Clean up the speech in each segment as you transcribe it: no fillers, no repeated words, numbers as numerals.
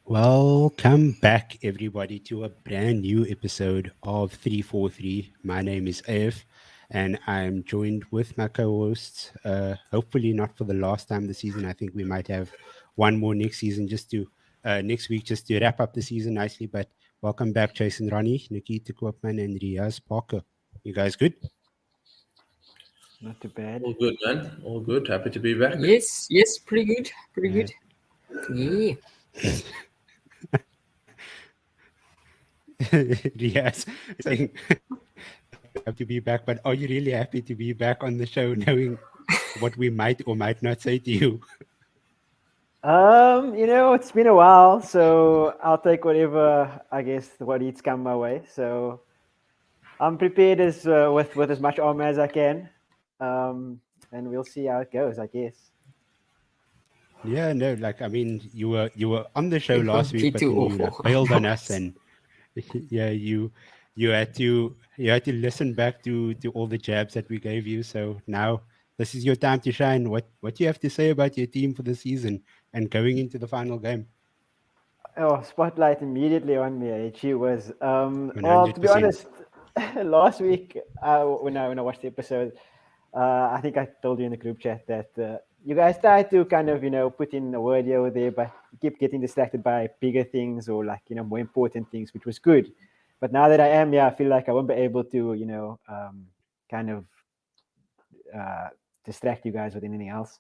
Welcome back, everybody, to a brand new episode of 343. My name is AF, and I'm joined with my co hosts. Hopefully, not for the last time this season. I think we might have one more next season, next week, just to wrap up the season nicely. But welcome back, Jason Ronnie, Nikita and Riyaz Parker. You guys good? Not too bad. All good, man. All good. Happy to be back. Yes, pretty good. Yeah. Riyaz saying happy to be back, but are you really happy to be back on the show, knowing what we might or might not say to you? It's been a while, so I'll take whatever, I guess, what needs come my way. So I'm prepared with as much armor as I can, and we'll see how it goes, I guess. Yeah, no, you were on the show last week, but then you bailed on us, and yeah, you had to listen back to all the jabs that we gave you. So now this is your time to shine. What do you have to say about your team for the season and going into the final game? Oh, spotlight immediately on me. She was well, to be 100%. honest, last week when I watched the episode, I think I told you in the group chat that you guys tried to kind of put in a word here or there, but you keep getting distracted by bigger things or more important things, which was good. But now that I am, I feel like I won't be able to kind of distract you guys with anything else.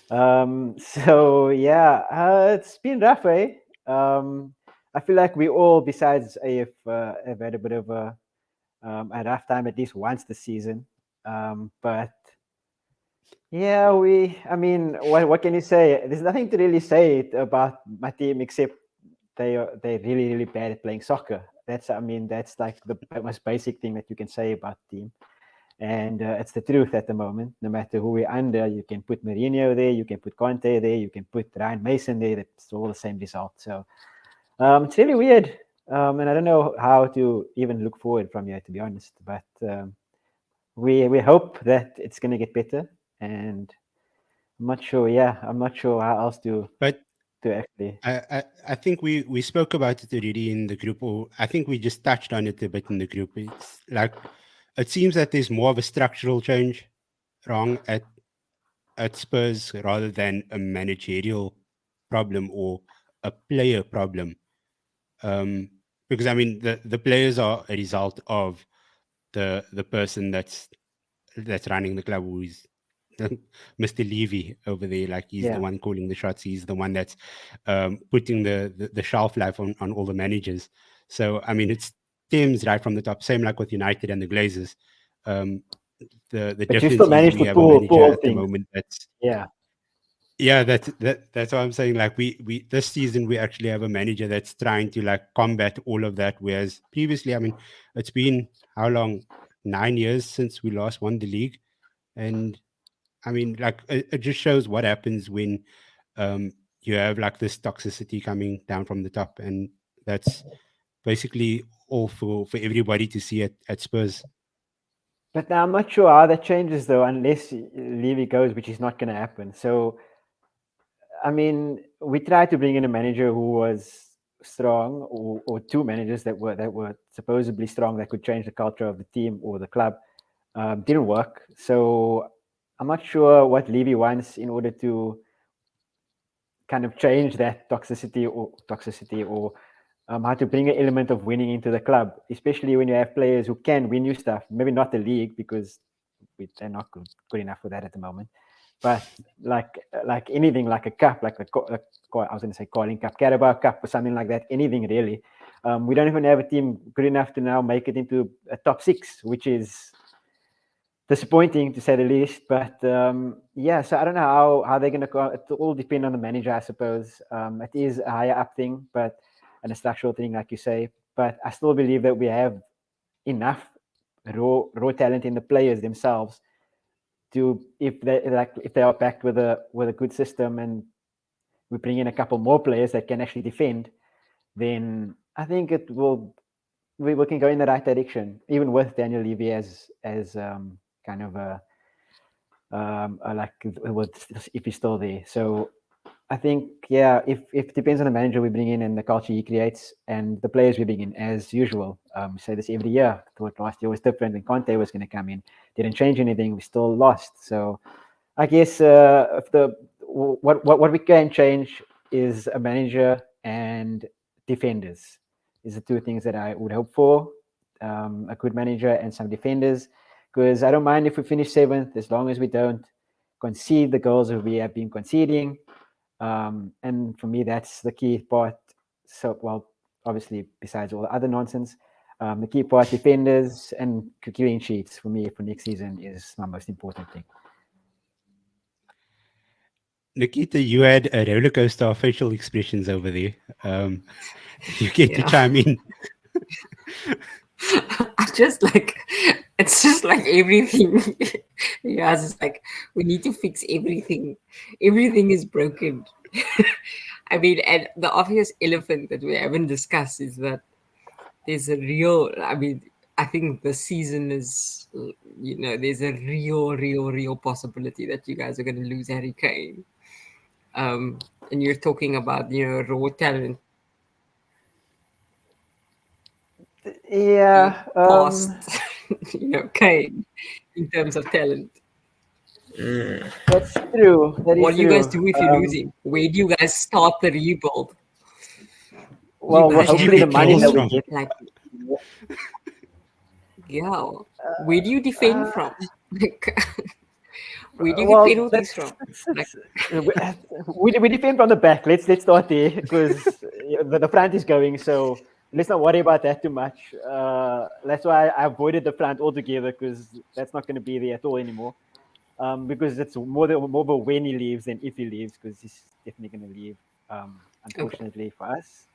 So yeah, it's been rough, eh? I feel like we all, besides AF, have had a bit of a rough time at least once this season. But yeah, what can you say? There's nothing to really say about my team except they're really, really bad at playing soccer. That's like the most basic thing that you can say about the team. And it's the truth at the moment. No matter who we're under, you can put Mourinho there, you can put Conte there, you can put Ryan Mason there. It's all the same result. So it's really weird. And I don't know how to even look forward from here, to be honest. But we hope that it's going to get better. And I'm not sure. Yeah, I'm not sure how else to. But to actually, I think we spoke about it already in the group, or I think we just touched on it a bit in the group. It's like it seems that there's more of a structural change wrong at Spurs rather than a managerial problem or a player problem. Because the players are a result of the person that's running the club, who is Mr. Levy over there. Like he's the one calling the shots. He's the one that's putting the shelf life on all the managers. So it stems right from the top. Same like with United and the Glazers. The but difference you still managed is we to have a manager at the moment that's that's what I'm saying. Like we this season we actually have a manager that's trying to like combat all of that, whereas previously, it's been how long? 9 years since we last won the league, and it just shows what happens when you have like this toxicity coming down from the top, and that's basically all for everybody to see at Spurs. But now I'm not sure how that changes though, unless Levy goes, which is not going to happen. So, we tried to bring in a manager who was strong, or two managers that were supposedly strong, that could change the culture of the team or the club. Didn't work. So I'm not sure what Levy wants in order to kind of change that toxicity or how to bring an element of winning into the club, especially when you have players who can win you stuff. Maybe not the league, because they're not good enough for that at the moment. But like anything, like a cup, like I was going to say Carling Cup, Carabao Cup, or something like that. Anything really. We don't even have a team good enough to now make it into a top 6, which is disappointing to say the least. But so I don't know how they're going to go. It all depends on the manager, I suppose. It is a higher up thing, and a structural thing, like you say. But I still believe that we have enough raw talent in the players themselves to, if they are backed with a good system, and we bring in a couple more players that can actually defend, then I think we can go in the right direction, even with Daniel Levy as kind of like if he's still there. So I think, yeah, if it depends on the manager we bring in and the culture he creates and the players we bring in, as usual. Say this every year. Thought last year was different when Conte was going to come in. Didn't change anything. We still lost. So I guess if what we can change is a manager and defenders. These are two things that I would hope for. A good manager and some defenders, because I don't mind if we finish 7th as long as we don't concede the goals that we have been conceding. And for me, that's the key part. So, well, obviously, besides all the other nonsense, the key part, defenders and clean sheets for me for next season is my most important thing. Nikita, you had a roller coaster of facial expressions over there. You get to Yeah. chime in. It's just like everything. Yes, it's like we need to fix everything. Everything is broken. I mean, and the obvious elephant that we haven't discussed is that there's a real. I mean, I think the season is, there's a real possibility that you guys are going to lose Harry Kane. And you're talking about raw talent. Yeah. Past, Kane in terms of talent. That's true. That What is do you guys true. do if you lose him? Where do you guys start the rebuild? Well, guys hopefully the have money that we from? get. Like, yeah. Where do you defend from? Like, where do you get penalties from? Like, we defend from the back. Let's start there because the front is going. So let's not worry about that too much. That's why I avoided the front altogether because that's not going to be there at all anymore. Because it's more of a when he leaves than if he leaves, because he's definitely going to leave. Unfortunately for us,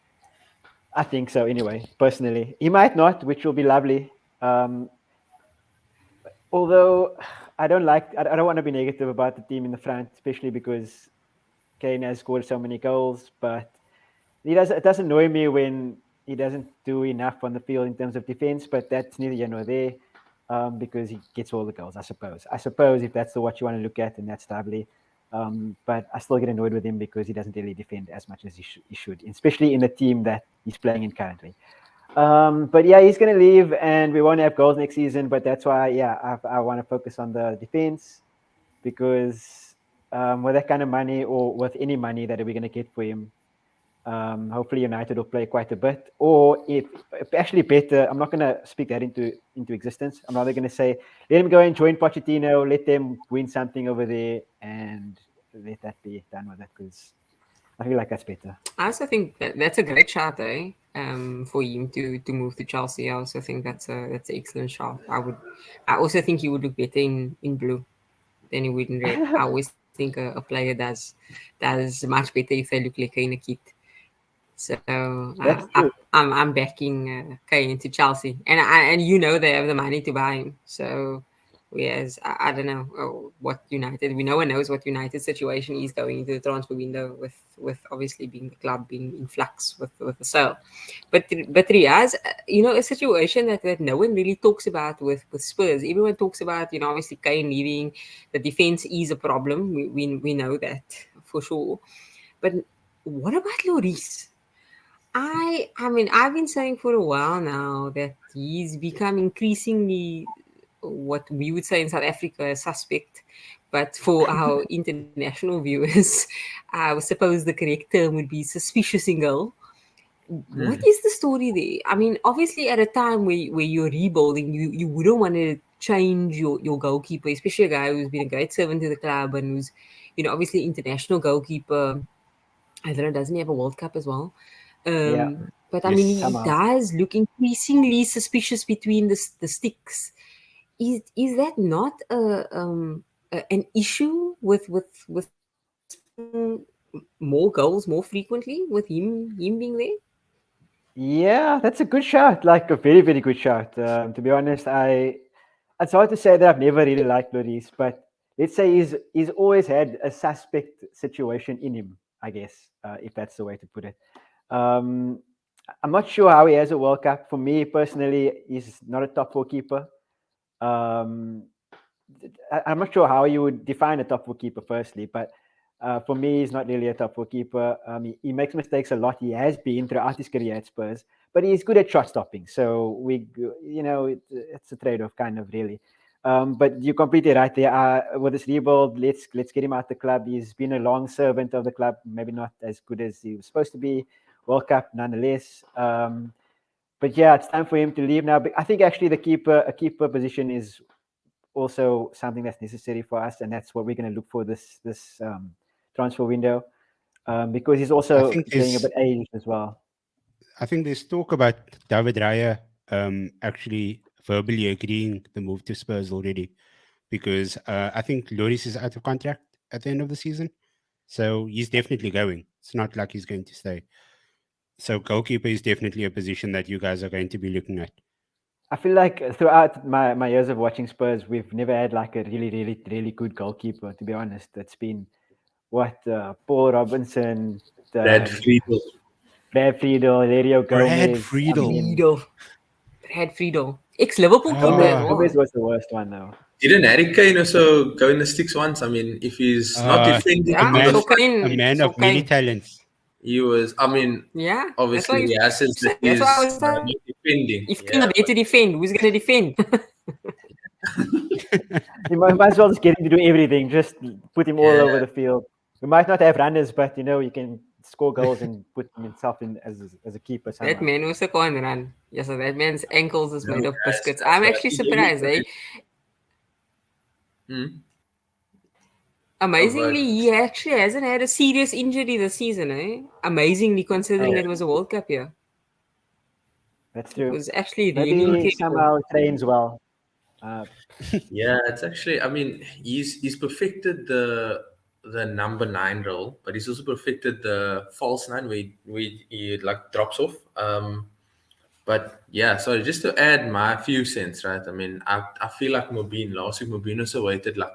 I think so. Anyway, personally, he might not, which will be lovely. Although I don't want to be negative about the team in the front, especially because Kane has scored so many goals. But it does annoy me when he doesn't do enough on the field in terms of defense. But that's neither here nor there. Because he gets all the goals, I suppose. I suppose if that's what you want to look at, then that's lovely. But I still get annoyed with him because he doesn't really defend as much as he should, especially in the team that he's playing in currently. But yeah, he's going to leave and we won't have goals next season. But that's why, I want to focus on the defense because with that kind of money or with any money that we're going to get for him, hopefully United will play quite a bit, or if actually better, I'm not going to speak that into existence. I'm rather going to say, let him go and join Pochettino, let them win something over there, and let that be done with it, because I feel like that's better. I also think that's a great shot, for him to move to Chelsea. I also think that's an excellent shot. I also think he would look better in blue than he would in red. I always think a player does much better if they look like in a kit. So I'm backing Kane to Chelsea, and they have the money to buy him. So whereas I don't know what United. No one knows what United's situation is going into the transfer window with obviously being the club being in flux with the sale. But Riyaz, a situation that no one really talks about with Spurs. Everyone talks about obviously Kane leaving. The defense is a problem. We know that for sure. But what about Lloris? I mean, I've been saying for a while now that he's become increasingly what we would say in South Africa a suspect. But for our international viewers, I suppose the correct term would be suspicious in goal. What is the story there? I mean, obviously at a time where you're rebuilding, you wouldn't want to change your goalkeeper, especially a guy who's been a great servant to the club and who's, obviously international goalkeeper. I don't know, doesn't he have a World Cup as well? But I mean, he does look increasingly suspicious between the sticks. Is that not an issue with more goals more frequently with him being there? Yeah, that's a good shot. Like a very, very good shot. To be honest, it's hard to say that I've never really liked Lloris, but let's say he's always had a suspect situation in him, I guess, if that's the way to put it. I'm not sure how he has a World Cup. For me personally, he's not a top 4 keeper. I'm not sure how you would define a top 4 keeper firstly, but for me, he's not really a top 4 keeper. He makes mistakes a lot. He has been throughout his career at Spurs, but he's good at shot stopping. So it's a trade-off kind of really. But you're completely right there. With this rebuild, let's get him out the club. He's been a long servant of the club, maybe not as good as he was supposed to be. World Cup nonetheless. But yeah, it's time for him to leave now. But I think actually a keeper position is also something that's necessary for us, and that's what we're going to look for this transfer window, because he's also getting a bit aged as well. I think there's talk about David Raya actually verbally agreeing the move to Spurs already, because I think Lloris is out of contract at the end of the season, so he's definitely going. It's not like he's going to stay. So goalkeeper is definitely a position that you guys are going to be looking at. I feel like throughout my years of watching Spurs, we've never had like a really good goalkeeper, to be honest. It's been Paul Robinson, Brad Friedel, Lerio Gomez. Brad Friedel. Ex-Liverpool keeper as well. Gomez was the worst one though. Didn't Harry Kane also go in the sticks once? I mean, if he's not defending, a man of many talents. He was. I mean, obviously he has his defending. If you're not there to defend, who's going to defend? You might as well just get him to do everything. Just put him all over the field. We might not have runners, but you can score goals and put himself in as a keeper. Somehow. That man also can't run. Yes, that man's ankles is made of biscuits. I'm actually surprised, Amazingly, he actually hasn't had a serious injury this season, Amazingly, considering it was a World Cup year. That's true. It was actually maybe really somehow trains well. Yeah, it's actually. I mean, he's perfected the number 9 role, but he's also perfected the false 9 where he like drops off. But yeah, so just to add my few cents, right? I mean, I feel like last week Mobeen also waited like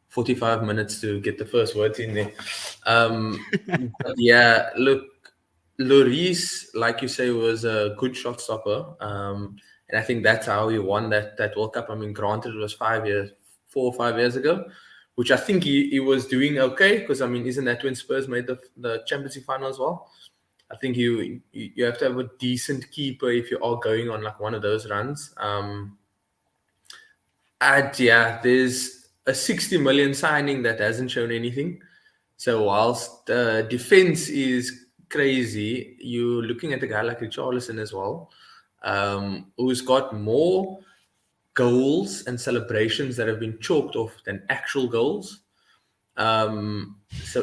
45 minutes to get the first words in there. But yeah, look, Lloris, like you say, was a good shot stopper. And I think that's how he won that World Cup. I mean, granted, it was 4 or 5 years ago, which I think he was doing okay, because, I mean, isn't that when Spurs made the Champions League final as well? I think you have to have a decent keeper if you are going on like one of those runs. There's a 60 million signing that hasn't shown anything. So whilst defense is crazy, you're looking at a guy like Richarlison as well, who's got more goals and celebrations that have been chalked off than actual goals. So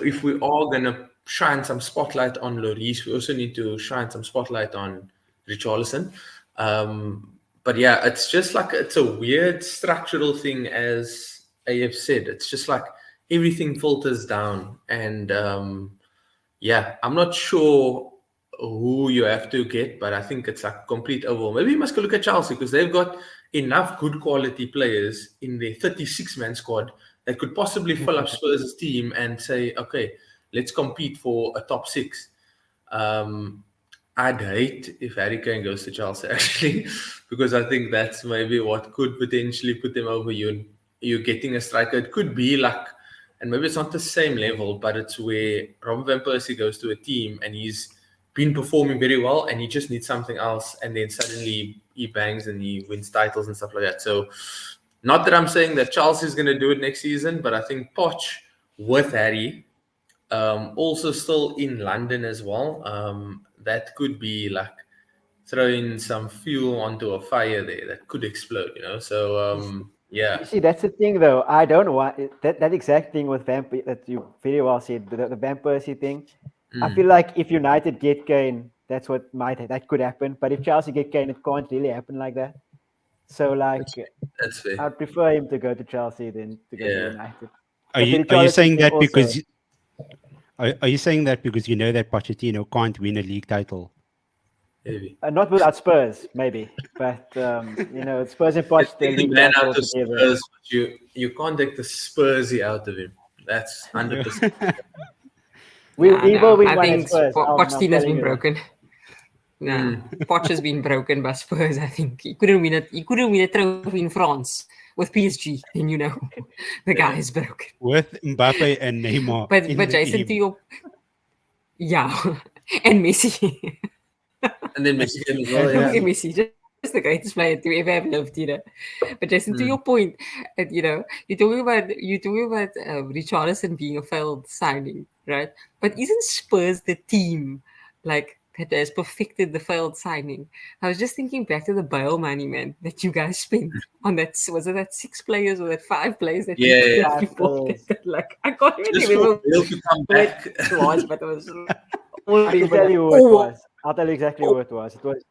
if we are going to shine some spotlight on Lloris, we also need to shine some spotlight on Richarlison. But yeah, it's just like it's a weird structural thing, as AF said. It's just like everything filters down, and I'm not sure who you have to get, but I think it's like complete overall. Maybe you must go look at Chelsea, because they've got enough good quality players in their 36-man squad that could possibly fill up Spurs' team and say, okay, let's compete for a top 6. I'd hate if Harry Kane goes to Chelsea, actually, because I think that's maybe what could potentially put them over. You're getting a striker. It could be like, and maybe it's not the same level, but it's where Robin van Persie goes to a team and he's been performing very well and he just needs something else, and then suddenly he bangs and he wins titles and stuff like that. So not that I'm saying that Chelsea is going to do it next season, but I think Poch with Harry, also still in London as well, that could be like throwing some fuel onto a fire there that could explode, So yeah. You see, that's the thing, though. I don't want that exact thing with that you very well said, the Van Persie thing. I feel like if United get Kane, that could happen. But if Chelsea get Kane, it can't really happen like that. So, like, that's fair. I'd prefer him to go to Chelsea than to go to United. Are you saying that because? Are you saying that because you know that Pochettino can't win a league title? Maybe. Not without Spurs, maybe. But, Spurs and Poch, they league out of Spurs, but you can't take the Spursy out of him. That's 100%. We will win one at Spurs. Pochettino's been broken. No, Poch has been broken by Spurs. I think he couldn't win it. He couldn't win a trophy in France with PSG. Then the guy is broken. With Mbappe and Neymar But in but the Jason, team. to your and Messi. And then Messi came as well. And Don't Yeah. forget Messi, just the greatest player to ever have lived. But Jason, to your point, you're talking about Richarlison being a failed signing, right? But isn't Spurs the team like that has perfected the failed signing? I was just thinking back to the Bale money, man, that you guys spent on that. Was it that 6 players or that 5 players that Yeah, you yeah. that you bought? Like I can't even Just for remember Bale to come what back. it was, but it was all I can tell you who it was. I'll tell you exactly who it was. It was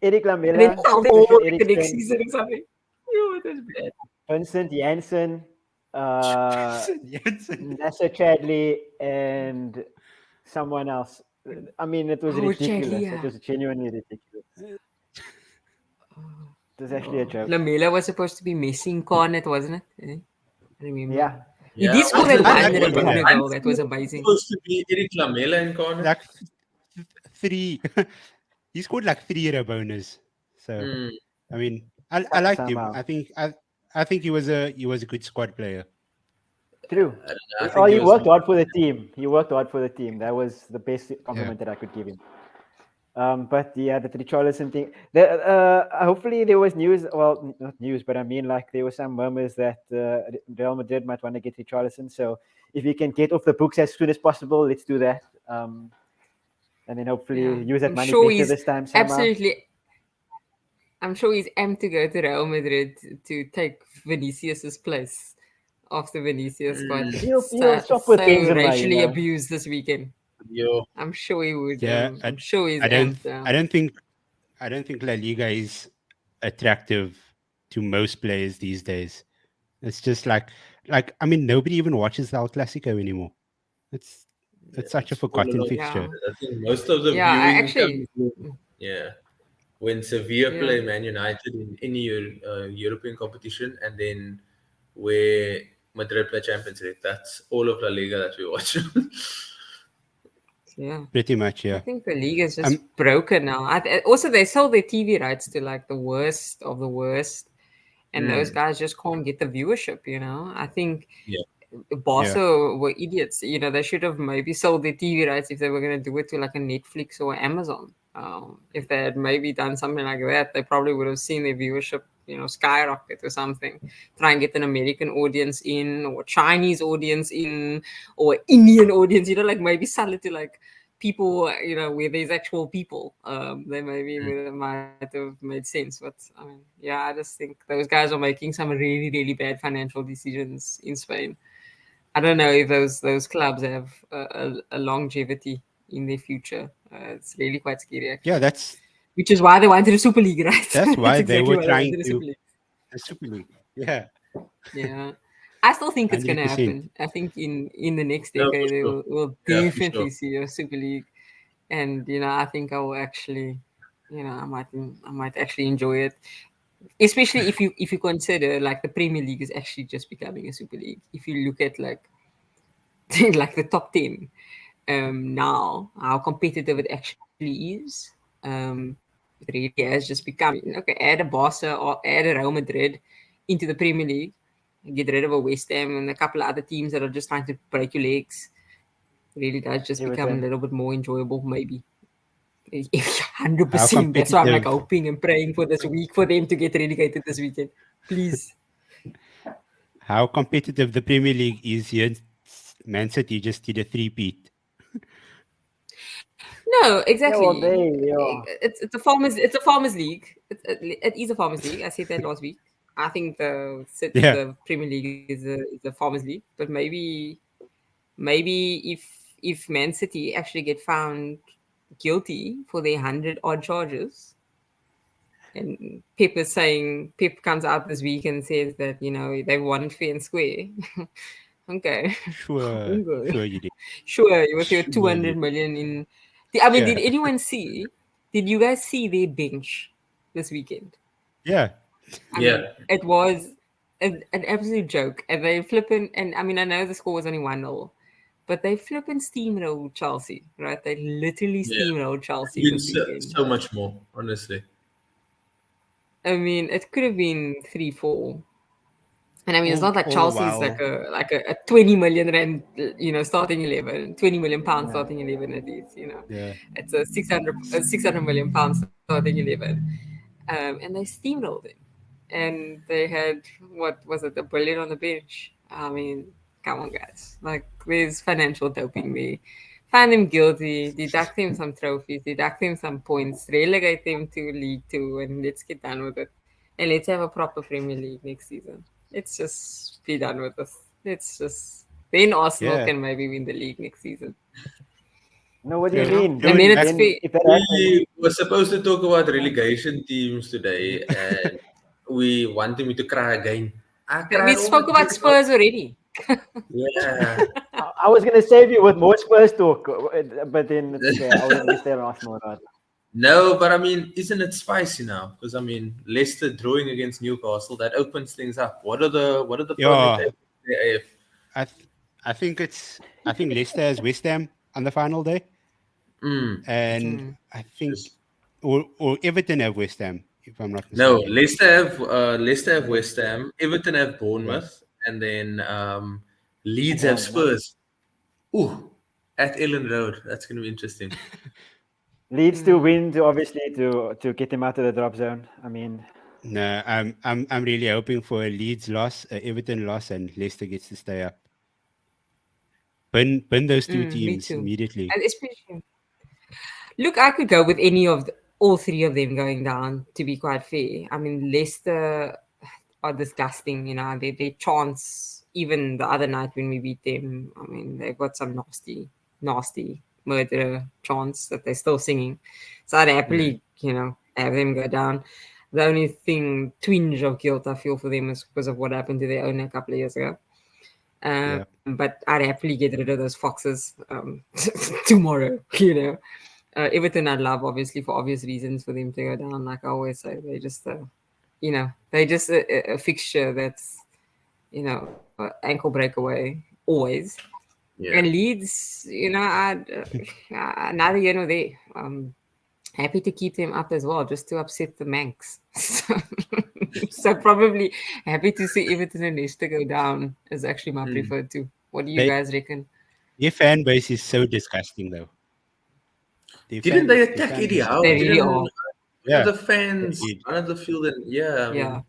Eric And then Lamela, all Christian the next Eriksen, season or something. It was bad. Vincent Janssen, Janssen. Nasser Chadley, and someone else. I mean, it was Oh, ridiculous. Chadley, It yeah. was genuinely ridiculous. It was actually a joke. Lamela was supposed to be missing Cornet, wasn't it? I remember. Yeah. He did score that I one like Lamela. Rabona goal. That was amazing. Supposed to be Eric Lamela in corner. Like 3. He scored like 3 Rabonas. So I mean, I liked him. Somehow. I think he was a good squad player. True. I think He he was- worked hard for the team. He worked hard for the team. That was the best compliment that I could give him. But yeah, the Richarlison thing. Hopefully there was news. Well, not news, but I mean, like there were some murmurs that Real Madrid might want to get Richarlison. So if he can get off the books as soon as possible, let's do that. And then hopefully use that I'm money sure better he's this time. Somehow. Absolutely. I'm sure he's amped to go to Real Madrid to take Vinicius's place after Vinicius got He'll so swap with Benzema, racially abused this weekend. Yo. I'm sure he would. Yeah, I'm sure he's I don't amped. I don't think La Liga is attractive to most players these days. It's just like I mean, nobody even watches the El Clasico anymore. It's such a forgotten alone. fixture. I think most of the Yeah, I viewing actually- comes- yeah. When Sevilla Yeah. play Man United in any European competition, and then where Madrid play Champions League, that's all of La Liga that we watch. Yeah. Pretty much, I yeah. think the league is just broken now. Also, they sold their TV rights to like the worst of the worst, and those guys just can't get the viewership. I think Yeah. Barca were idiots. They should have maybe sold their TV rights if they were going to do it to like a Netflix or Amazon. If they had maybe done something like that, they probably would have seen their viewership, skyrocket or something. Try and get an American audience in, or Chinese audience in, or Indian audience. Like maybe sell it to like people, where there's actual people. They maybe might have made sense. But I mean, yeah, I just think those guys are making some really, really bad financial decisions in Spain. I don't know if those clubs have a longevity in their future. It's really quite scary, actually. Yeah, Which is why they wanted a Super League, right? that's why they exactly were why trying wanted a to Super League. the Super League. Yeah. Yeah. I still think it's going to 100%. happen. I think in the next Yeah, for decade, sure. we'll Yeah, for definitely sure. see a Super League. And, I think I will actually, I might actually enjoy it. Especially if you consider like the Premier League is actually just becoming a Super League. If you look at like like the top 10 now, how competitive it actually is. It really has just become, okay, add a Barca or add a Real Madrid into the Premier League, get rid of a West Ham and a couple of other teams that are just trying to break your legs. It really does just become a little bit more enjoyable, maybe. 100%. That's why I'm like hoping and praying for this week for them to get relegated this weekend. Please. How competitive the Premier League is here. Man City just did a 3-peat. No, exactly. Yeah. It's a farmers league. It is a farmers league. I said that last week. I think the Premier League is a farmers league. But maybe if Man City actually get found guilty for their 100-odd charges, and Pep comes out this week and says that they won fair and square. Okay. Sure you did. Sure, with your Sure 200 you million in. I mean, Yeah. did anyone see? Did you guys see their bench this weekend? Yeah. I mean, it was an absolute joke. And they flipping, and I mean, I know the score was only 1-0, but they flipping steamrolled Chelsea, right? They literally Yeah. steamrolled Chelsea Been this weekend. so much more, honestly. I mean, it could have been 3-4. And I mean, it's not like all Chelsea's while- like a 20 million rand, starting 11, 20 million pounds starting 11 at least, Yeah. It's a 600 million pounds starting 11. And they steamrolled him. And they had, what was it, $1 billion on the bench? I mean, come on, guys. Like, there's financial doping there. Find him guilty, deduct him some trophies, deduct him some points, relegate him to League Two, and let's get done with it. And let's have a proper Premier League next season. Let's just be done with this. Let's just. Then Arsenal Yeah. can maybe win the league next season. No, what do you Yeah. mean? And then it's fair. If that happens, We were supposed to talk about relegation teams today, and we wanted me to cry again. I cried We all spoke the about time. Spurs already. Yeah. I was going to save you with more Spurs talk, but then it's okay. I was going to stay on Arsenal about. No, but I mean, isn't it spicy now? Because I mean, Leicester drawing against Newcastle, that opens things up. What are the Yeah. project AF? I think Leicester has West Ham on the final day, and I think or Everton have West Ham, if I'm not No, mistaken. Leicester have West Ham, Everton have Bournemouth, and then Leeds have Spurs. Ooh, at Ellen Road. That's going to be interesting. Leeds to win to obviously to get them out of the drop zone. I mean, No, I'm really hoping for a Leeds loss, a Everton loss, and Leicester gets to stay up. Burn those two Me teams too. immediately. And especially, look, I could go with any of all three of them going down. To be quite fair, I mean, Leicester are disgusting. Their chants. Even the other night when we beat them, I mean, they've got some nasty murderer chants that they're still singing. So I'd happily, have them go down. The only twinge of guilt I feel for them is because of what happened to their owner a couple of years ago. But I'd happily get rid of those foxes tomorrow, Everton I'd love, obviously, for obvious reasons, for them to go down. Like I always say, they're just, they're just a fixture that's, ankle breakaway, always. Yeah. And Leeds, neither here nor there. Happy to keep them up as well, just to upset the Manx. So probably happy to see Everton and Leicester go down is actually my preferred too. What do you guys reckon? Their fan base is so disgusting, though. Didn't they attack Eddie Howe? They really are. Yeah. The fans They did. on the field, and Yeah,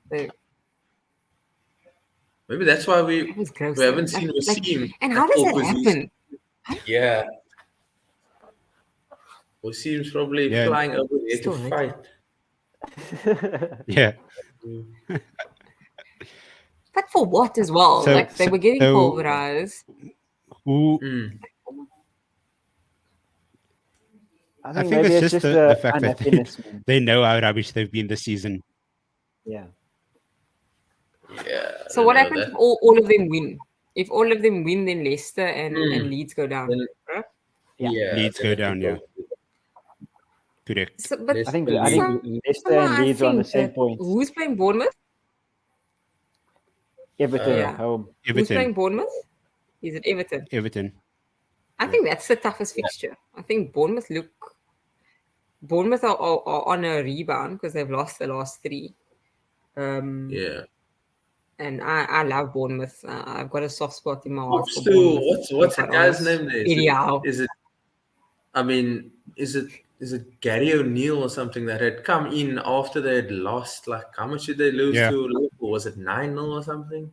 maybe that's why we it was gross. haven't seen Wasim. And how does that happen? Yeah. Wasim's probably Yeah. flying over there to Still, right? fight. Yeah. But for what as well? So- Like they were getting so- pulverized. Who? I I think think maybe it's just the fact that unhappiness. they know how rubbish they've been this season. Yeah. Yeah. So what happens if all of them win? If all of them win, then Leicester and Leeds go down. Then- Right? Yeah. Leeds go down, yeah. Correct. So, but I think Leicester Leicester and I Leeds are on the think same that- point. Who's playing Bournemouth? Everton Yeah. at home. Who's playing Everton. Bournemouth? Is it Everton? Everton. I think that's the toughest fixture. I think Bournemouth are on a rebound because they've lost the last three. Yeah. And I love Bournemouth. I've got a soft spot in my heart Props for to Bournemouth. what's to the be guy's quite name there? Eddie Howe. Is it Gary O'Neill or something that had come in after they had lost? Like, how much did they lose Yeah. to Liverpool? Was it 9-0 or something?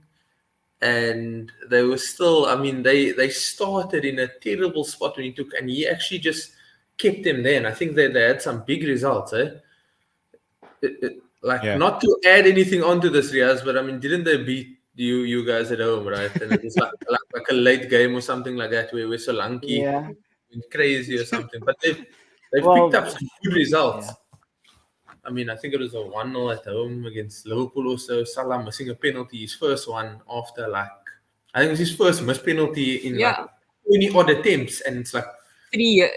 And they were still, they started in a terrible spot when he took, and he actually just kept them there. And I think they had some big results, Yeah. Not to add anything onto this, Riyaz, but didn't they beat you guys at home, right? And it was like a late game or something like that where Solanke Yeah. went crazy or something. But they've Well, picked up some good results. I think it was a 1-0 at home against Liverpool also. Salah missing a penalty, his first one after I think it was his first missed penalty in 20 odd attempts, and it's like 3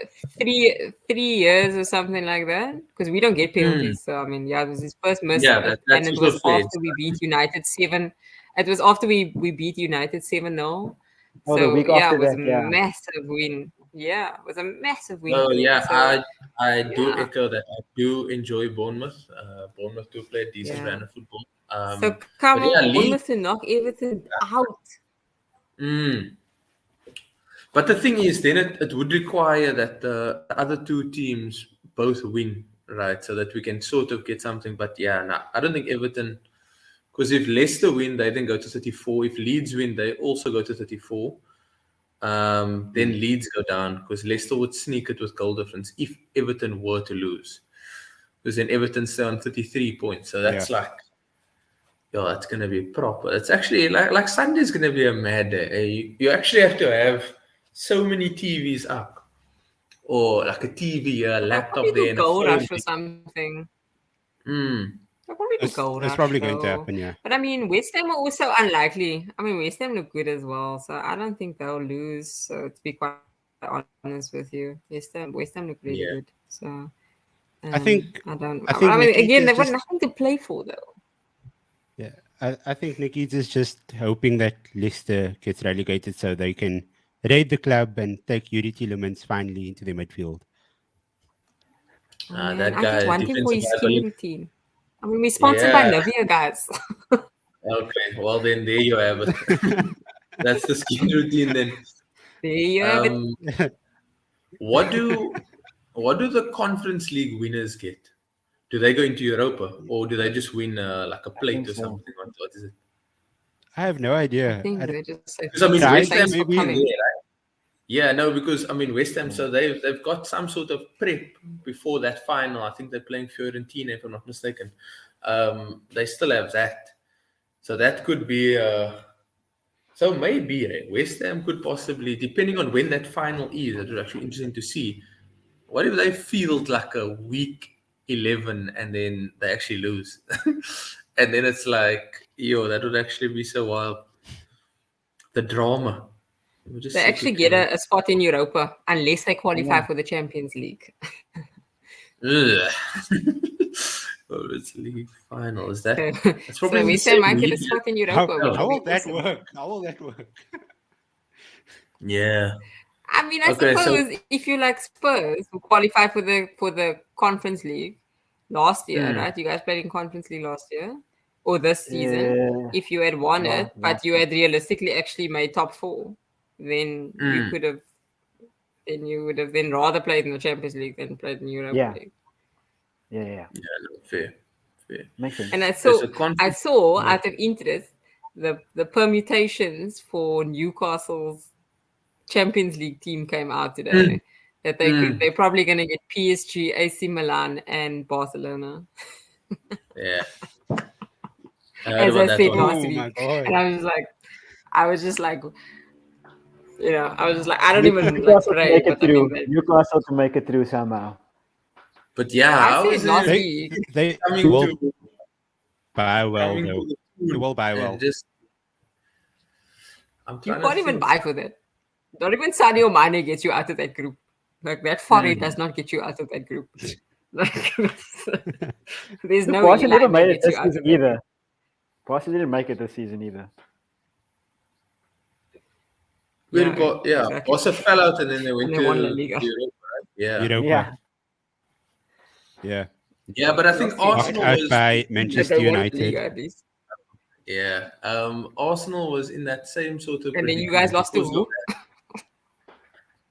years or something like that, because we don't get penalties. So it was his first miss, Yeah, that's and it also was fair. after we beat United 7. It was after we beat United 7-0, Oh, the week yeah, after it was that, a yeah. massive win. Yeah, it was a massive win Oh for them. yeah, So I do yeah. echo that. I do enjoy Bournemouth. Bournemouth do play a decent Yeah. brand of football. So come but yeah, on, Leeds. Bournemouth to knock Everton out. Mm. But the thing is, then it would require that the other two teams both win, right? So that we can sort of get something. But yeah, no, I don't think Everton, because if Leicester win, they then go to 34. If Leeds win, they also go to 34. Then Leeds go down because Leicester would sneak it with goal difference if Everton were to lose. Because then Everton's still on 33 points. So that's like, yo, that's going to be proper. It's actually like Sunday's going to be a mad day. You actually have to have so many TVs up, or like a TV, a They'll laptop probably there, do and a goal phone. rush or something. Mm. They'll probably do It's, goal it's rush. probably going to though. happen, yeah. But I mean, West Ham are also unlikely. I mean, West Ham look good as well, so I don't think they'll lose. So to be quite honest with you, West Ham look really Yeah. good. So I think I don't. I think I mean, again, Nikita's they've got just nothing to play for though. yeah. I think Nikita's just hoping that Leicester gets relegated so they can raid the club and take Yuri Tielemans finally into the midfield. Oh, man, That I guy, just want him for his skin defensive routine. I mean, we're sponsored by Yeah. Nivea, guys. Okay, well then there you have it. That's the skin routine then. There you have it. What do the Conference League winners get? Do they go into Europa, or do they just win like a plate think or so. something? What is it? I have no I idea. think they just say Because I mean, Thanks West Ham for maybe. coming. right? Yeah, no, because I mean West Ham, so they've got some sort of prep before that final. I think they're playing Fiorentina, if I'm not mistaken. They still have that, so that could be. So maybe West Ham could possibly, depending on when that final is, it would actually interesting to see. What if they field like a week 11 and then they actually lose, and then it's like, yo, that would actually be so wild. The drama. We'll just They see actually quickly. get a spot in Europa unless they qualify Yeah. for the Champions League. Ugh. Oh, it's league final. Is that? It's So probably the West Ham same might get a league. spot in How, Europa, which how will will be that awesome. work? How will that work? Yeah. I mean, I Okay, so- suppose if you like Spurs who qualify for the Conference League last year, right? You guys played in Conference League last year or this season. Yeah. If you had won it, but last you had realistically actually made top 4, then you could have. Then you would have then rather played in the Champions League than played in Europa Yeah. League. Yeah. Yeah, no, fair. Makes sense. And I There's saw, a conference- out of interest, the permutations for Newcastle's Champions League team came out today. That they're probably going to get PSG, AC Milan, and Barcelona. Yeah. As I said last Oh week, my God. and I was just like, I don't even like Newcastle to pray, make it but I through. mean, Newcastle to make it through somehow. But yeah, I how said is last it week. They coming will to buy well, coming though. to the They team will buy and well. just I'm You trying can't to even think. buy for that. Not even Sadio Mane gets you out of that group. Like that foreign does not get you out of that group. Like, there's no Barca never Eli that made it gets you this out of season that. either. Barca didn't make it this season either. Yeah, exactly. Barca fell out and then they went And to they won La Liga. Europe, right? Yeah. Europa. Yeah. Yeah, but I think Last season. Knocked Arsenal out was by But Manchester they won La United. Liga at least. yeah. Arsenal was in that same sort of And then you predicament guys lost to because who? of that.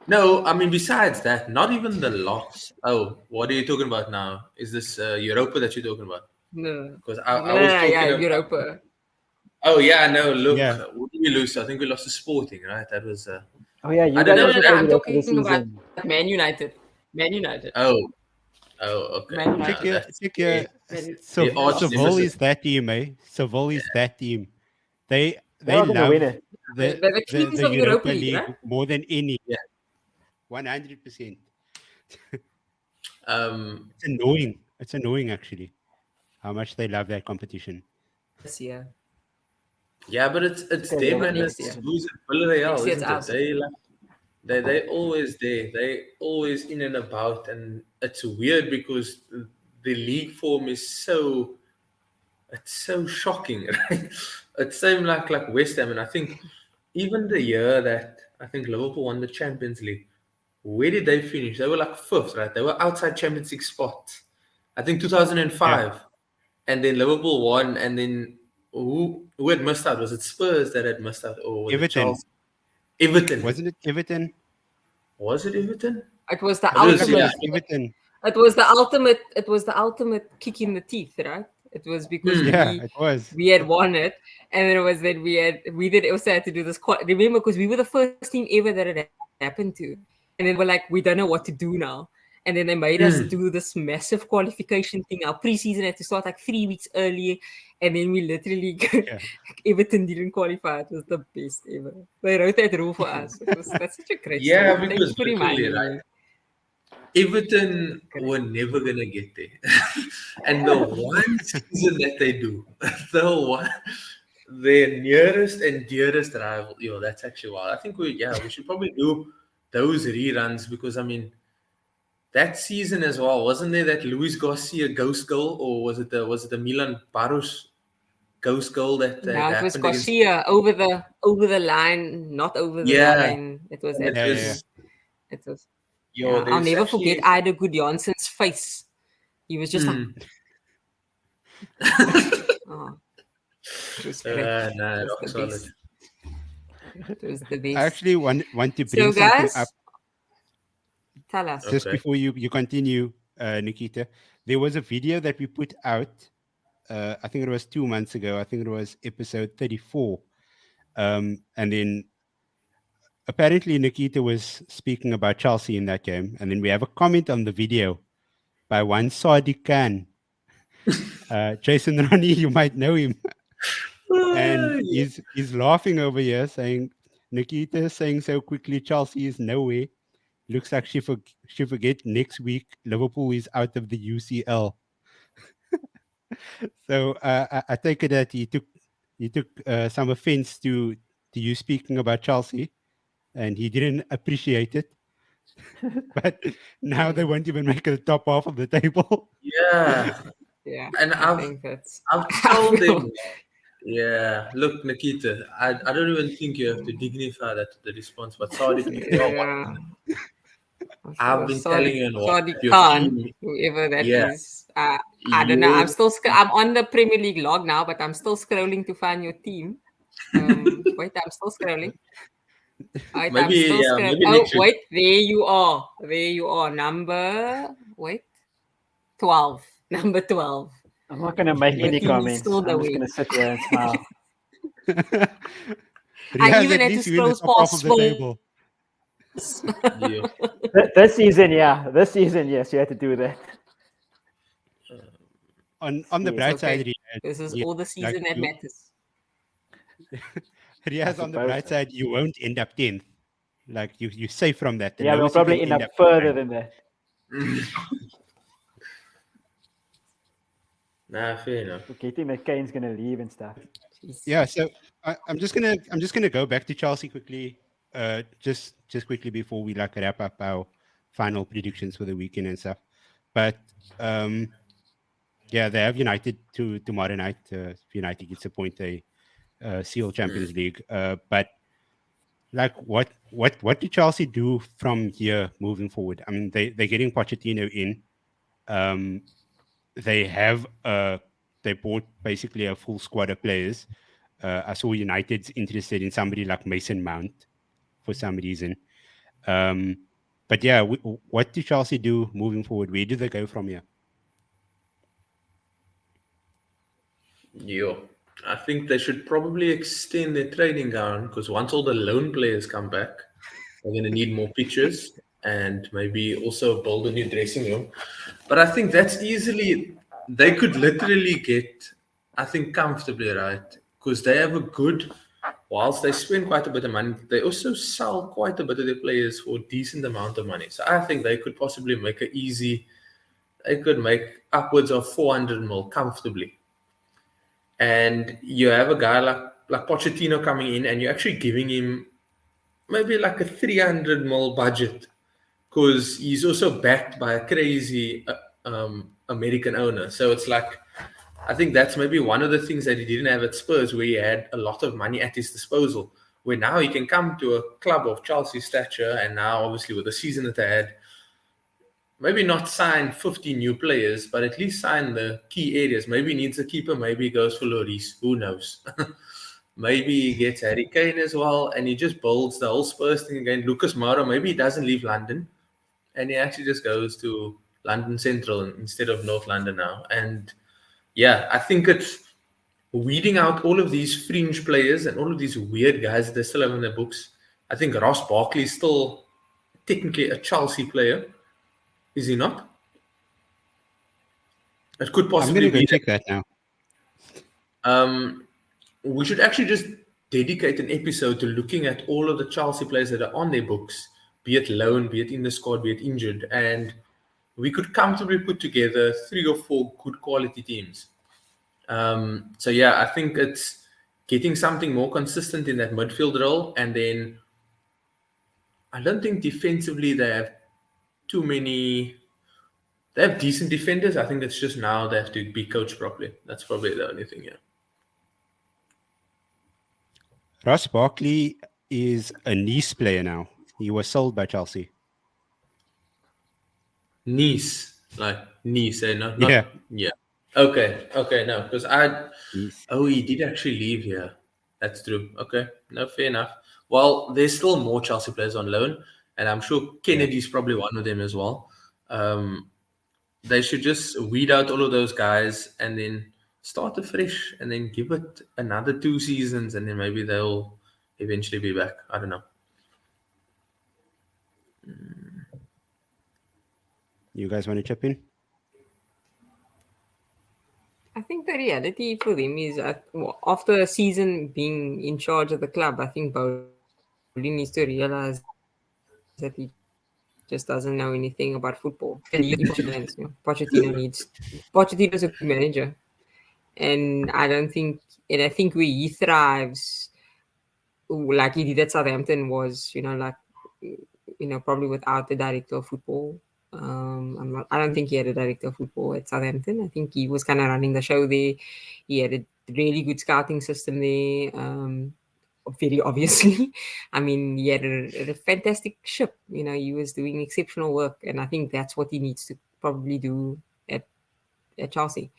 No, I mean besides that, not even the loss. Oh, what are you talking about now? Is this Europa that you're talking about? No. Because No, I was talking yeah, about Europa. Oh yeah, no, look, Yeah. what did we lose? I think we lost to Sporting, right? That was Oh yeah, you I don't guys know. also I'm played Europa this talking about season. Man United. Man United. Oh, okay. Man No, Check United. your the arch Seville nemesis. is that team, eh? Seville is that team. They They're gonna love win it. the They're the kings the of Europa Europa League, League right? more than any. Yeah. 100%. Um, It's annoying. It's annoying actually, how much they love that competition. This year. yeah, but it's Okay, them yeah, and next it's year. who's it? Villarreal, Next year isn't it's it? us. They like they always there. They always in and about, and it's weird because the league form is so shocking, right? It's same like West Ham, and I think even the year that I think Liverpool won the Champions League, where did they finish? They were like fifth, right? They were outside Champions League spots. I think 2005. And then Liverpool won, and then who had missed out? Was it Spurs that had missed out, or was it Everton. Chelsea? Everton. Wasn't it Everton? Was it Everton? It was the It was, ultimate. yeah. Everton. It was the ultimate. It was the ultimate kick in the teeth, right? It was because Yeah, it was. we had won it, and then it was that we did also had to do this. Remember, because we were the first team ever that it happened to, and then we're like, we don't know what to do now, and then they made us do this massive qualification thing. Our preseason had to start like 3 weeks earlier, and then we literally Everton didn't qualify. It was the best ever. They wrote that rule for us. That's such a great Yeah, story. because Thanks for literally, reminding right? me. Everton were never gonna get there, and the one season that they do, their nearest and dearest rival. That's actually wild. I think we should probably do those reruns, because I mean, that season as well, wasn't there that Luis Garcia ghost goal, or was it the Milan Baros ghost goal that No, it was happened against? Garcia over the line, not over the line. It was And that. it was, It was. yo, I'll there's never actually- forget Ida Gudjonsen's face. He was just like, oh, it was great. nah, It was rock the solid. best. It was the best. I actually want to bring So, something guys, up tell us. just Okay. before you continue, Nikita. There was a video that we put out. I think it was 2 months ago. I think it was episode 34. And then apparently Nikita was speaking about Chelsea in that game. And then we have a comment on the video by one Sadiq Khan. Jason Ronnie, you might know him. And he's laughing over here saying, Nikita saying so quickly, Chelsea is nowhere. Looks like she forget next week Liverpool is out of the UCL. So I take it that he took some offense to you speaking about Chelsea, and he didn't appreciate it. But now they won't even make it the top half of the table. Yeah, Yeah, and I I've think that's. told him. Yeah, look, Nikita, I don't even think you have to dignify that the response, but sorry, Yeah. I've been telling you, Sadiq your Khan, team- whoever that Yeah. is. I don't know. You- I'm still. I'm on the Premier League log now, but I'm still scrolling to find your team. Wait, I'm still scrolling. Wait, I'm Maybe, still yeah, scrolling. maybe Oh, next week. wait, there you are. There you are. Number 12. Number 12. I'm not going to make any He's comments. still I'm just going. going to sit here and smile. Riyaz, even at had to least you're in the scroll top half of the past table. Yeah. This season, yes, you had to do that. On the Yes. bright Okay. side, Riyaz, This is you- all the season that you- matters. Riyaz, on the suppose bright so. side, you won't end up 10th. Like you safe from that. The Yeah, we'll lowest you probably can end up is further 9th. than that. Nah, fair enough. Okay, you think that Kane's going to leave and stuff. Jeez. Yeah, so I'm just gonna go back to Chelsea quickly, just quickly before we like wrap up our final predictions for the weekend and stuff. But yeah, they have United tomorrow night. If United gets a point, they seal Champions League. But like, what do Chelsea do from here moving forward? I mean, they're getting Pochettino in. They have they bought basically a full squad of players. I saw United's interested in somebody like Mason Mount for some reason. But yeah, what do Chelsea do moving forward? Where do they go from here? Yeah. I think they should probably extend their training ground, because once all the loan players come back, they're going to need more pitches and maybe also build a new dressing room. But I think that's easily, they could literally get, I think, comfortably, right? Because they have a good, whilst they spend quite a bit of money, they also sell quite a bit of their players for a decent amount of money. So I think they could possibly make they could make upwards of 400 mil comfortably. And you have a guy like Pochettino coming in, and you're actually giving him maybe like a 300 mil budget, because he's also backed by a crazy American owner. So it's like, I think that's maybe one of the things that he didn't have at Spurs, where he had a lot of money at his disposal. where now he can come to a club of Chelsea stature, and now obviously with the season that they had, maybe not sign 50 new players, but at least sign the key areas. Maybe he needs a keeper, maybe he goes for Lloris, who knows. Maybe he gets Harry Kane as well, and he just builds the whole Spurs thing again. Lucas Moura, maybe he doesn't leave London, and he actually just goes to London Central instead of North London now. And yeah, I think it's weeding out all of these fringe players and all of these weird guys that they still have in their books. I think Ross Barkley is still technically a Chelsea player. Is he not? It could I'm possibly gonna go be. check that now. We should actually just dedicate an episode to looking at all of the Chelsea players that are on their books, be it loan, be it in the squad, be it injured, and we could comfortably put together 3 or 4 good quality teams. So yeah, I think it's getting something more consistent in that midfield role, and then I don't think defensively they have too many. They have decent defenders. I think it's just now they have to be coached properly. That's probably the only thing. Yeah. Ross Barkley is a Nice player now. He was sold by Chelsea. Nice, like Nice, not Yeah. yeah. Okay, no, because Nice. he did actually leave here. That's true. Okay, no, fair enough. Well, there's still more Chelsea players on loan, and I'm sure Kennedy's probably one of them as well. They should just weed out all of those guys and then start afresh, and then give it another 2 seasons, and then maybe they'll eventually be back. I don't know. You guys want to chip in? I think the reality for them is that after a season being in charge of the club, I think Bowley needs to realize that he just doesn't know anything about football. And Pochettino's a good manager, and I think where he thrives, like he did at Southampton, was probably without the director of football. I don't think he had a director of football at Southampton. I think he was kind of running the show there. He had a really good scouting system there. Very obviously, I mean, he had a fantastic ship. He was doing exceptional work, and I think that's what he needs to probably do at Chelsea.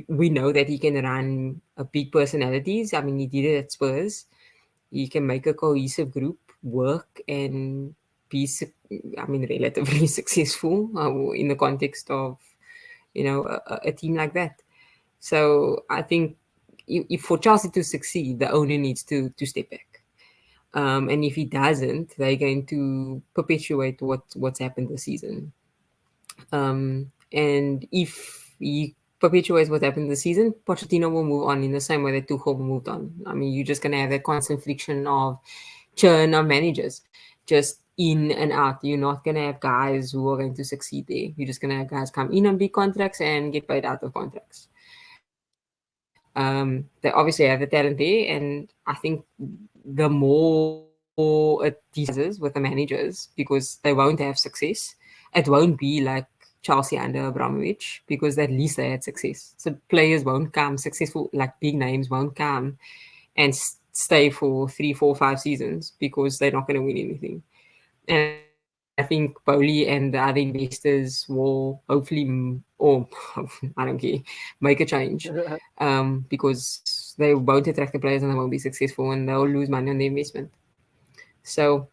We know that he can run big personalities. I mean, he did it at Spurs. He can make a cohesive group work and be, relatively successful in the context of, a team like that. So I think if for Chelsea to succeed, the owner needs to step back. And if he doesn't, they're going to perpetuate what's happened this season. And if he perpetuates what happened this season, Pochettino will move on in the same way that Tuchel moved on. I mean, you're just going to have that constant friction of churn of managers, just in and out. You're not going to have guys who are going to succeed there. You're just going to have guys come in on big contracts and get paid out of contracts. They obviously have the talent there, and I think the more it teases with the managers, because they won't have success, it won't be like Chelsea under Abramovich, because at least they had success. So players won't come successful, like big names won't come and stay for 3, 4, 5 seasons because they're not going to win anything. And I think Bowley and the other investors will hopefully, or I don't care, make a change because they won't attract the players and they won't be successful and they'll lose money on the investment. So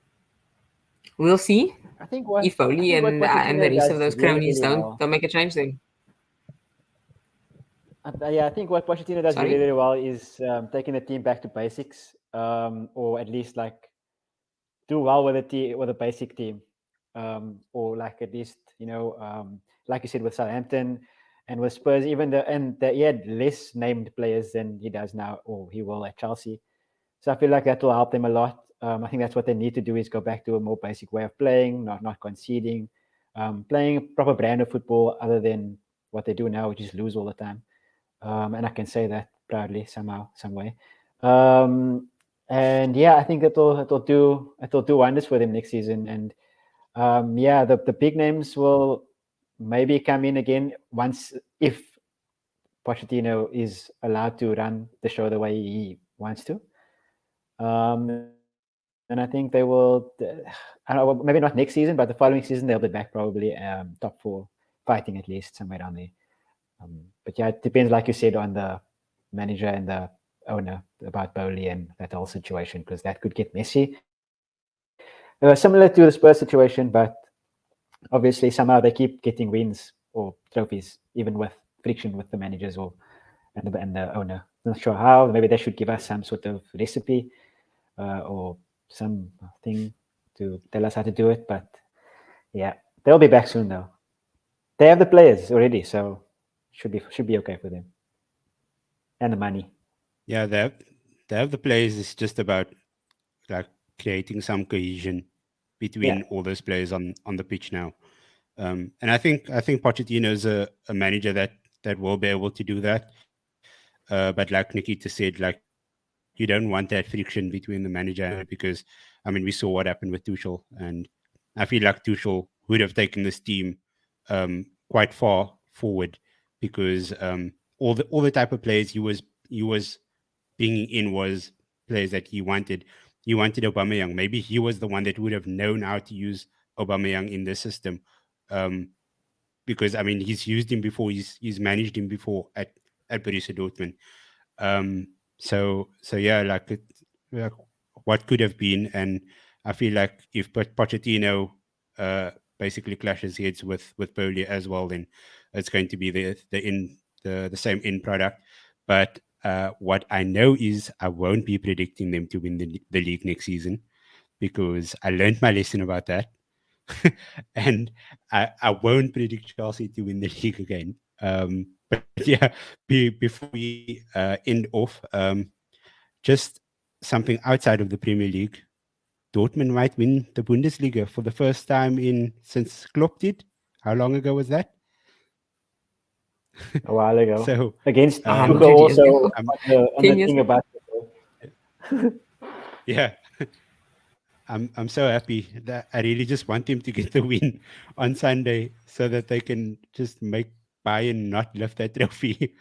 we'll see. I think if Bowley and the rest of those cronies don't make a change then. Yeah, I think what Pochettino does Sorry? really, really well is taking the team back to basics, or at least like do well with the basic team, or like at least like you said with Southampton and with Spurs, he had less named players than he does now, or he will at Chelsea. So I feel like that will help them a lot. I think that's what they need to do, is go back to a more basic way of playing, not conceding, playing a proper brand of football other than what they do now, which is lose all the time. And I can say that proudly somehow, some way. And yeah, I think it'll do wonders for them next season. And the big names will maybe come in again if Pochettino is allowed to run the show the way he wants to. And I think they will. I don't know, maybe not next season, but the following season they'll be back probably top 4, fighting at least somewhere down there. But yeah, it depends, like you said, on the manager and the owner about Bowley and that whole situation, because that could get messy. Similar to the Spurs situation, but obviously somehow they keep getting wins or trophies, even with friction with the managers and the owner. Not sure how. Maybe they should give us some sort of recipe or something to tell us how to do it. But yeah, they'll be back soon though. They have the players already, so should be okay for them. And the money. Yeah, they have the players. It's just about like creating some cohesion between all those players on the pitch now. And I think Pochettino is a manager that will be able to do that. But like Nikita said, like you don't want that friction between the manager and because I mean we saw what happened with Tuchel, and I feel like Tuchel would have taken this team quite far forward because all the type of players he was bringing in was players that he wanted. He wanted Aubameyang. Maybe he was the one that would have known how to use Aubameyang in the system. Because I mean he's used him before, he's managed him before at Borussia Dortmund. So yeah, like what could have been, and I feel like if Pochettino basically clashes heads with Bowley as well, then it's going to be the same end product. But what I know is I won't be predicting them to win the league next season because I learned my lesson about that. And I won't predict Chelsea to win the league again. But yeah, before we end off, just something outside of the Premier League. Dortmund might win the Bundesliga for the first time since Klopp did. How long ago was that? A while ago. So against 100 Tuchel years also ago. on 10 the years thing ago. about yeah. I'm so happy that I really just want him to get the win on Sunday so that they can just make Bayern not lift that trophy.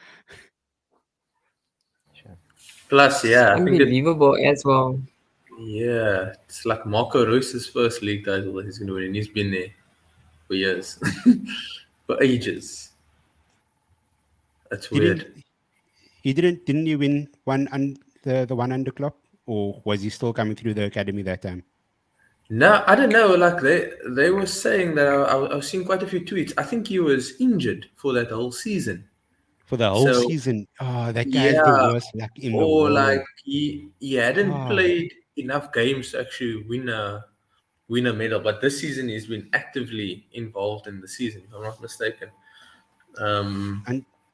Plus, yeah, I think Unbelievable as well. yeah, it's like Marco Reus's first league title that he's going to win, and he's been there for years, for ages. That's weird. Didn't he win the one under Klopp, or was he still coming through the academy that time? No, I don't know. Like they were saying that I was seeing quite a few tweets. I think he was injured for that whole season. For the whole So, season. Oh, that guy is the Yeah, worst luck in the or world. like he hadn't Ah. played enough games to actually win a medal. But this season he's been actively involved in the season, if I'm not mistaken.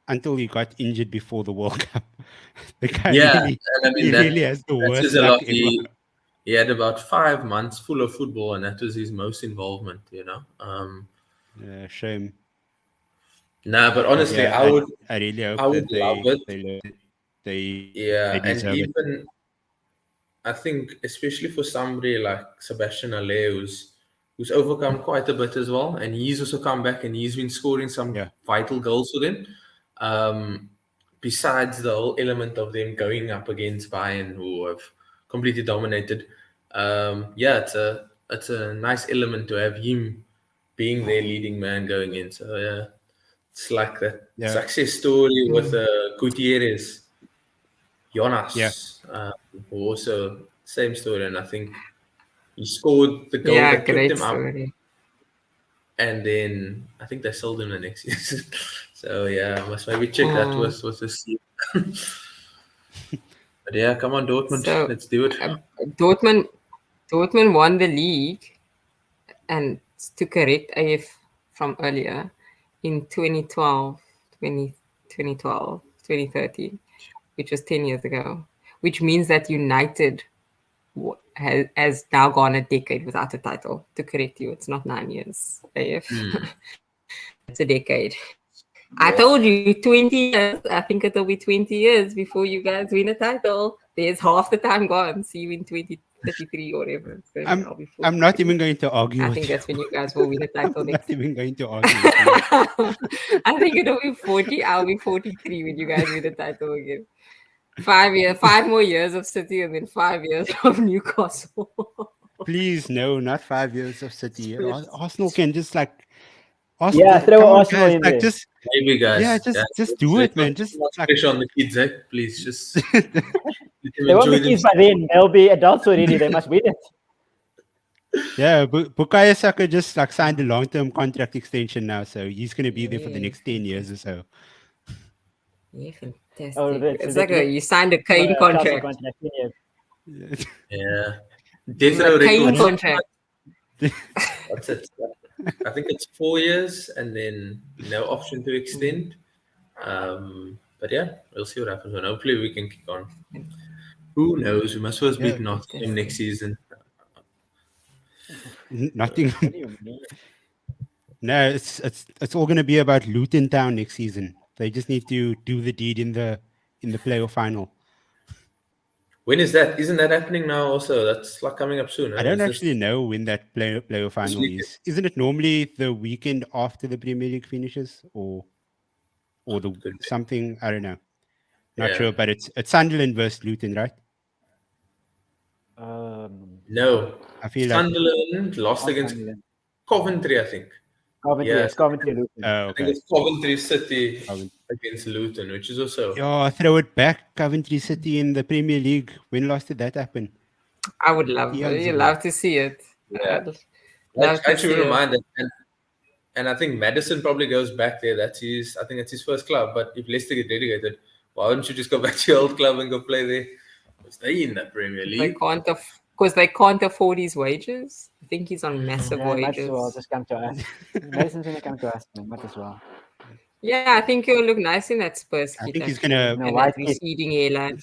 Until he got injured before the World Cup. The guy Yeah, really, and I mean he that really has the that worst says a luck lot. ever. He had about 5 months full of football, and that was his most involvement. Shame. Nah, but honestly, Yeah, I really hope I would that love it. they Yeah, and deserve it. even I think, especially for somebody like Sebastian Haller, who's overcome quite a bit as well, and he's also come back and he's been scoring some vital goals for them. Besides the whole element of them going up against Bayern, who have completely dominated, it's a nice element to have him being their leading man going in. So yeah, it's like that success story with Gutierrez. Jonas, who also same story, and I think he scored the goal that kept great him up, story. and then I think they sold him the next season. So yeah, I must maybe check that with the season. But yeah, come on, Dortmund, So, let's do it. Dortmund won the league, and to correct AF from earlier, in 2013, which was 10 years ago, which means that United has now gone a decade without a title. To correct you, it's not 9 years, AF. It's a decade. I told you 20 years. I think it'll be 20 years before you guys win a title. There's half the time gone. See you in 2033 or whatever. I'm not even going to argue I with think you. that's when you guys will win a title I'm next not even going to argue with you. I think it'll be 40. I'll be 43 when you guys win the title again. 5 more years of City and then 5 years of Newcastle. Please, no, not 5 years of City. Split. Arsenal can just like Arsenal. Yeah, throw come on, Arsenal guys, in like there. just Maybe, guys. yeah, just do it, man. Just not like pressure on the kids, eh? Please, just let them They won't enjoy be kids themselves. by then. They'll be adults already. They must win it. yeah. Bukayo Saka just like signed a long-term contract extension now, so he's gonna be there for the Yeah. next 10 years or so. Yeah, fantastic. Oh, that's It's like ridiculous. you signed a Kane Chelsea contract. yeah. Yeah. Death row Kane record. contract. What's it? I think it's 4 years and then no option to extend. But yeah, we'll see what happens. And hopefully we can kick on. Who knows? We must first beat Nottingham next season. Nothing. What do you mean? No, it's all gonna be about Luton Town next season. They just need to do the deed in the playoff final. When is that? Isn't that happening now also? That's like coming up soon. I don't actually know when that playoff final weekend. is. Isn't it normally the weekend after the Premier League finishes, or the Could be. something? I don't know. Not Yeah. sure, but it's Sunderland versus Luton, right? No. I feel like Sunderland lost against Sunderland. Coventry, I think. Coventry, Yeah. yes, Coventry, Luton. oh, I think okay. it's Coventry City Coventry. against Luton, which is also Yeah, throw it back. Coventry City in the Premier League. When last did that happen? I would love Eons ago. love to see it. Yeah. I'd love I to see actually it. remind that, and I think Madison probably goes back there. I think that's his first club. But if Leicester get relegated, why wouldn't you just go back to your old club and go play there? Stay in the Premier They League. can't because they can't afford his wages. I think he's on massive Yeah, might wages. as well just come to us. Madison's going to come to us, man. Might as well. Yeah, I think he'll look nice in that Spurs I kit. think he's actually, gonna. No, and white that kit. receding hairline.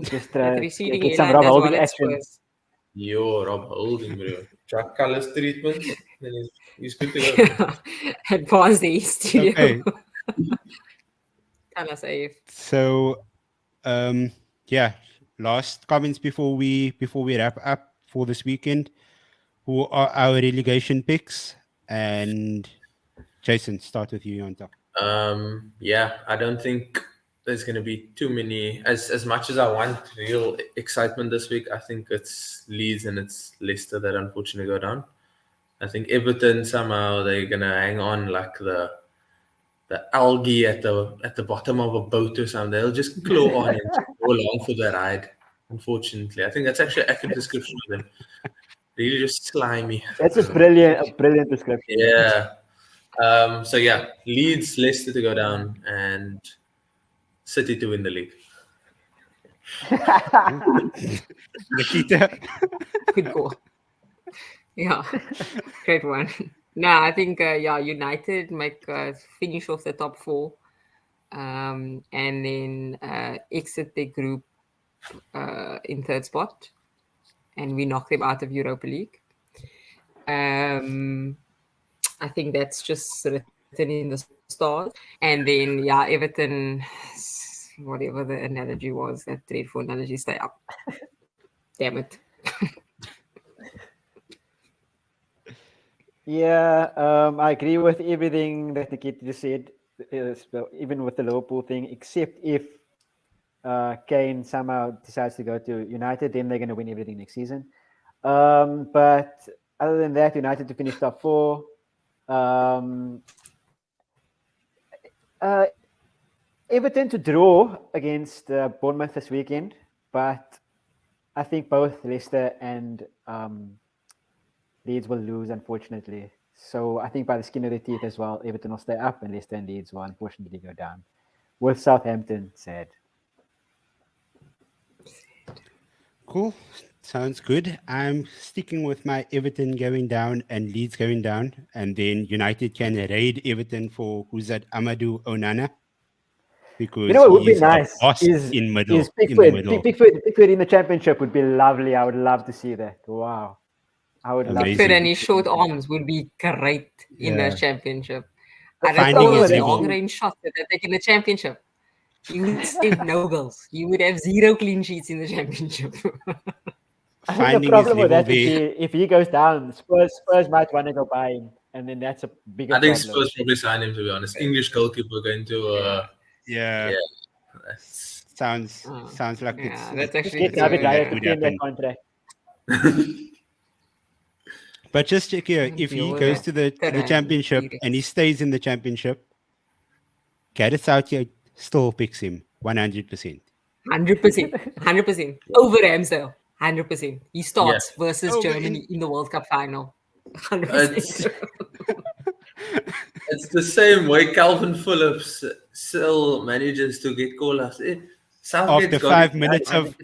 Just That receding get some hairline Rob as Holding well at action. Spurs. Yo, Rob Holding, bro. Jack Callis treatment. Then he's good to go. Advanced the studio. Okay. Kind of safe. So, yeah. Last comments before we wrap up for this weekend. Who are our relegation picks? And Jason, start with you on top. Yeah, I don't think there's going to be too many. As much as I want real excitement this week, I think it's Leeds and it's Leicester that unfortunately go down. I think Everton somehow they're going to hang on like the algae at the bottom of a boat or something. They'll just claw on and go along for the ride. Unfortunately, I think that's actually an accurate description of them. Really, just slimy. That's a brilliant description. Yeah. So yeah, Leeds, Leicester to go down, and City to win the league. Nikita. Good goal. Yeah, great one. Nah, I think United might finish off the top four, and then exit the group in third spot, and we knock them out of Europa League. I think that's just written in the stars. And then Everton, whatever the analogy was, that dreadful analogy, stay up. Damn it. Yeah, I agree with everything that Nikita just said, even with the Liverpool thing, except if Kane somehow decides to go to United, then they're going to win everything next season. But other than that, United to finish top four. Everton to draw against Bournemouth this weekend, but I think both Leicester and Leeds will lose, unfortunately. So I think by the skin of their teeth as well, Everton will stay up and Leicester and Leeds will unfortunately go down. With Southampton, sad. Cool. Sounds good. I'm sticking with my Everton going down and Leeds going down. And then United can raid Everton for who's that? Amadou Onana. Because You know what would be he's the nice boss is in the middle. Pickford in the championship would be lovely. I would love to see that. Wow. I would love to Amazing. Pickford and his short arms would be great in Yeah. the championship. That's I Finding don't know his the level. long-range shots that they take in the championship. You would save no goals. You would have 0 clean sheets in the championship. I think Finding the his problem with level that would be there. if he goes down, Spurs might want to go buy him, and then that's a bigger I think problem. Spurs probably sign him, to be honest. English goalkeeper going to Yeah. That's Sounds like yeah, it's that's Just actually get David something that Raya to would stay in their happen. contract. But just check here, if deal he with goes it to the today, championship and he serious. stays in the championship, Gareth Southgate still picks him 100%. 100%, 100% over Ramsdale. 100%. He starts versus Over Germany in the World Cup final. 100%. It's it's the same way Calvin Phillips still manages to get call-ups. Southgate's After got it 5 minutes of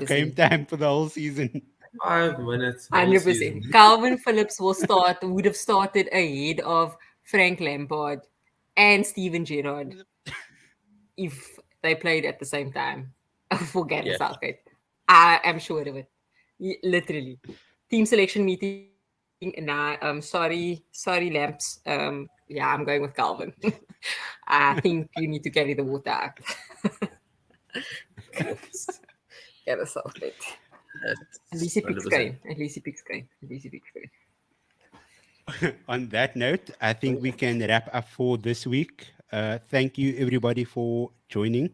100%. game 100%. time for the whole season. 5 minutes all 100%. season. Calvin Phillips would have started ahead of Frank Lampard and Steven Gerrard if they played at the same time for Gareth Yeah. Southgate. I am sure of it. Literally. Team selection meeting. Nah, sorry, Lamps. Yeah, I'm going with Calvin. I think you need to carry the water out. Gareth Southgate. At least he picks 100%. Kane. At least he picks Kane. On that note, I think we can wrap up for this week. Thank you, everybody, for joining.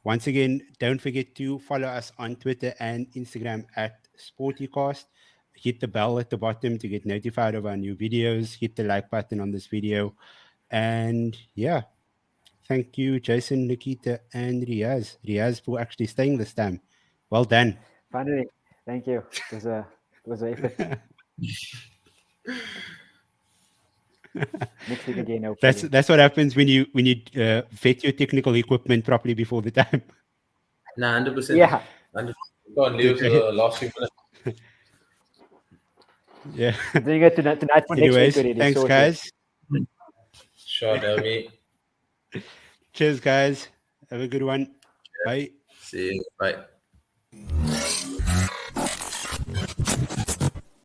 Once again, don't forget to follow us on Twitter and Instagram at Sportycast. Hit the bell at the bottom to get notified of our new videos. Hit the like button on this video. And yeah, thank you, Jason, Nikita, and Riyaz. Riyaz for actually staying this time. Well done. Finally, thank you. It was an effort. Next week again, hopefully. That's what happens when you vet your technical equipment properly before the time. Nah, 100%. Yeah. 100%. Can't leave to the last few minutes. Yeah. Doing it tonight for next Anyways, week already. thanks, sorted. guys. Sure, Delmi. Cheers, guys. Have a good one. Bye. See you. Bye.